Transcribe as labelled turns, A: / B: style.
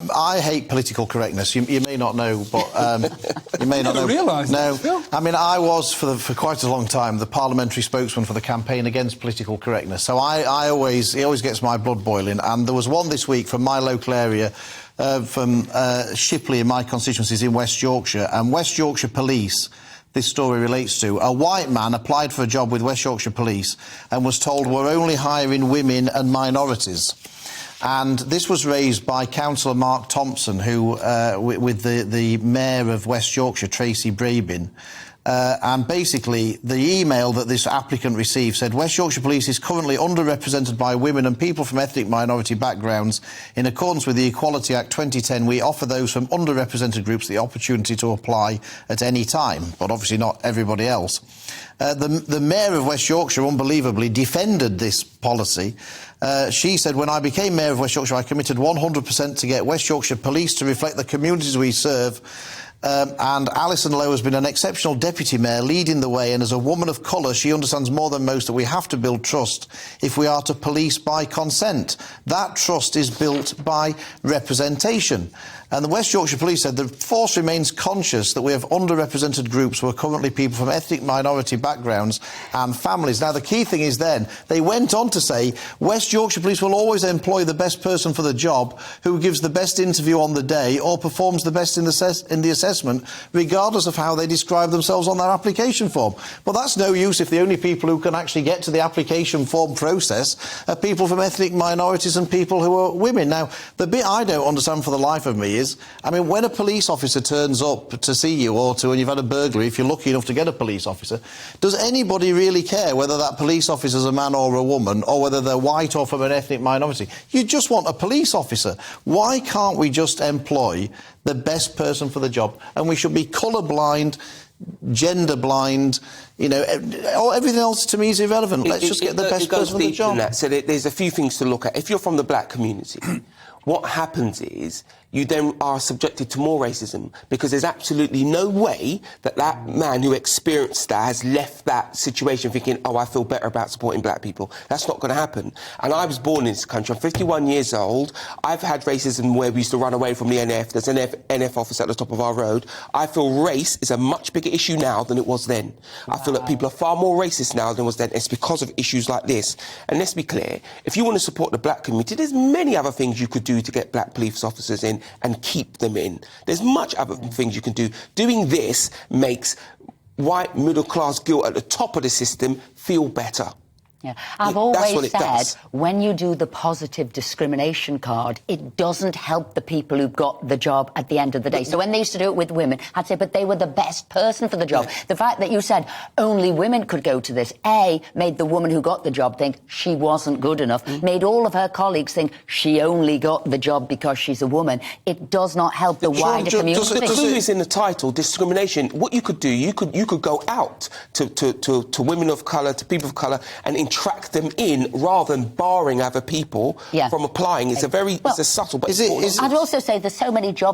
A: I hate political correctness. You may not know, but you may not know.
B: Realise
A: no,
B: that.
A: I mean, I was for quite a long time the parliamentary spokesman for the campaign against political correctness. So it always gets my blood boiling. And there was one this week from my local area, from Shipley in my constituencies in West Yorkshire, and West Yorkshire Police. This story relates to a white man applied for a job with West Yorkshire Police and was told we're only hiring women and minorities. And this was raised by Councillor Mark Thompson, who, with the Mayor of West Yorkshire, Tracy Brabin. And basically, the email that this applicant received said, West Yorkshire Police is currently underrepresented by women and people from ethnic minority backgrounds. In accordance with the Equality Act 2010, we offer those from underrepresented groups the opportunity to apply at any time, but obviously not everybody else. The Mayor of West Yorkshire, unbelievably, defended this policy. She said, when I became Mayor of West Yorkshire, I committed 100% to get West Yorkshire Police to reflect the communities we serve. And Alison Lowe has been an exceptional deputy mayor, leading the way, and as a woman of colour, she understands more than most that we have to build trust if we are to police by consent. That trust is built by representation. And the West Yorkshire Police said the force remains conscious that we have underrepresented groups who are currently people from ethnic minority backgrounds and families. Now, the key thing is then, they went on to say, West Yorkshire Police will always employ the best person for the job, who gives the best interview on the day or performs the best in the assessment, regardless of how they describe themselves on their application form. Well, that's no use if the only people who can actually get to the application form process are people from ethnic minorities and people who are women. Now, the bit I don't understand for the life of me is, I mean, when a police officer turns up to see you, or when you've had a burglary, if you're lucky enough to get a police officer, does anybody really care whether that police officer's a man or a woman, or whether they're white or from an ethnic minority? You just want a police officer. Why can't we just employ the best person for the job? And we should be colour-blind, gender-blind, you know, everything else to me is irrelevant. Let's just get the best person for the job.
C: So there's a few things to look at. If you're from the black community, what happens is you then are subjected to more racism, because there's absolutely no way that that man who experienced that has left that situation thinking, oh, I feel better about supporting black people. That's not going to happen. And I was born in this country. I'm 51 years old. I've had racism where we used to run away from the NF. There's an NF office at the top of our road. I feel race is a much bigger issue now than it was then. Wow. I feel that people are far more racist now than was then. It's because of issues like this. And let's be clear, if you want to support the black community, there's many other things you could do to get black police officers in and keep them in. There's much other things you can do. Doing this makes white middle-class guilt at the top of the system feel better.
D: Yeah. I've always said, when you do the positive discrimination card, it doesn't help the people who've got the job at the end of the day. So when they used to do it with women, I'd say, but they were the best person for the job. Yeah. The fact that you said only women could go to this, made the woman who got the job think she wasn't good enough, made all of her colleagues think she only got the job because she's a woman. It does not help the wider community.
C: The clue is in the title, discrimination. What you could do, you could go out to women of colour, to people of colour, and attract them in rather than barring other people from applying. It's a very it's a subtle but
D: I'd also say there's so many jobs